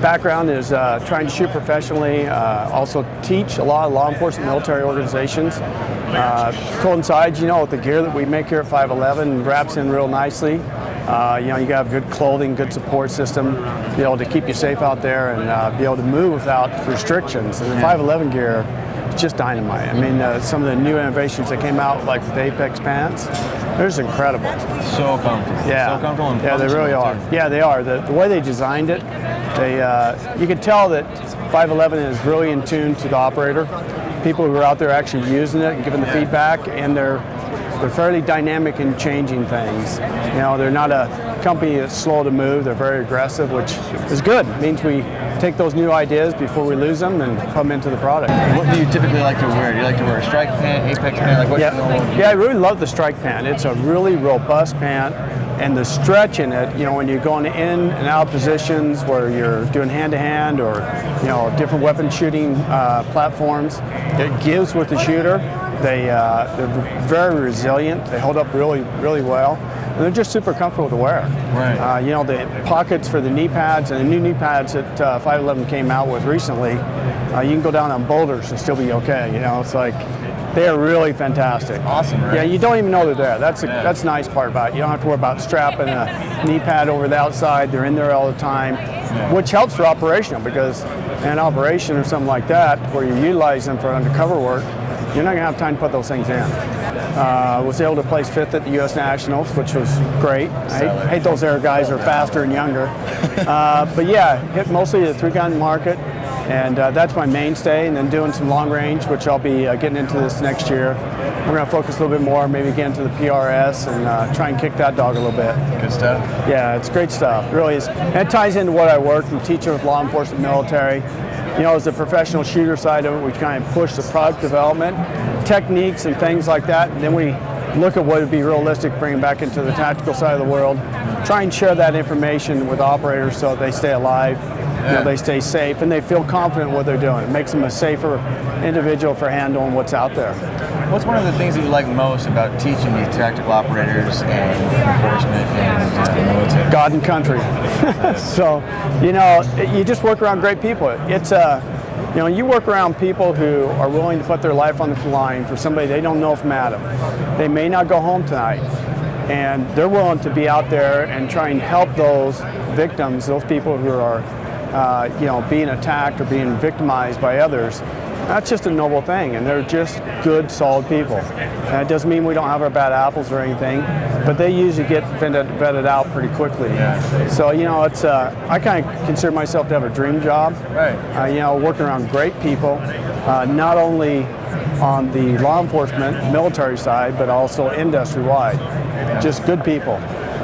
background is trying to shoot professionally, also teach a lot of law enforcement military organizations. Coincides, with the gear that we make here at 511, wraps in real nicely. You gotta have good clothing, good support system, be able to keep you safe out there and be able to move without restrictions. And the 511 gear, it's just dynamite. I mean, some of the new innovations that came out, like the Apex pants, they're just incredible. So comfortable. Yeah. So comfortable and yeah, they really are. too. Yeah, they are. The way they designed it, you can tell that 511 is really in tune to the operator. People who are out there actually using it and giving the feedback, and they're fairly dynamic in changing things. They're not a company that's slow to move. They're very aggressive, which is good. It means we take those new ideas before we lose them and put them into the product. What do you typically like to wear? Do you like to wear a strike pant, Apex pant? Like what? Yeah, I really love the strike pant. It's a really robust pant, and the stretch in it, when you're going in and out positions where you're doing hand-to-hand or, different weapon shooting platforms, it gives with the shooter. They're very resilient. They hold up really, really well. And they're just super comfortable to wear. Right. The pockets for the knee pads and the new knee pads that 511 came out with recently, you can go down on boulders and still be okay. It's like they're really fantastic. Awesome, right? Yeah, you don't even know they're there. That's the nice part about it. You don't have to worry about strapping a knee pad over the outside. They're in there all the time, which helps for operational, because in an operation or something like that, where you utilize them for undercover work, you're not going to have time to put those things in. Was able to place fifth at the U.S. Nationals, which was great. I hate those air guys who are faster and younger. But yeah, hit mostly the 3-gun market, and that's my mainstay, and then doing some long range, which I'll be getting into this next year. We're going to focus a little bit more, maybe get into the PRS and try and kick that dog a little bit. Good stuff. Yeah, it's great stuff. It really is. And it ties into what I work and teaching with law enforcement military. As the professional shooter side of it, we kind of push the product development, techniques and things like that, and then we look at what would be realistic, bring it back into the tactical side of the world, try and share that information with operators so they stay alive, they stay safe, and they feel confident in what they're doing. It makes them a safer individual for handling what's out there. What's one of the things that you like most about teaching these tactical operators and enforcement and military? God and country. So, you just work around great people. It's you work around people who are willing to put their life on the line for somebody they don't know from Adam. They may not go home tonight, and they're willing to be out there and try and help those victims, those people who are, being attacked or being victimized by others. That's just a noble thing, and they're just good, solid people. And it doesn't mean we don't have our bad apples or anything, but they usually get vetted out pretty quickly. Yeah. So, it's I kind of consider myself to have a dream job. Right. Working around great people, not only on the law enforcement, military side, but also industry-wide. Just good people.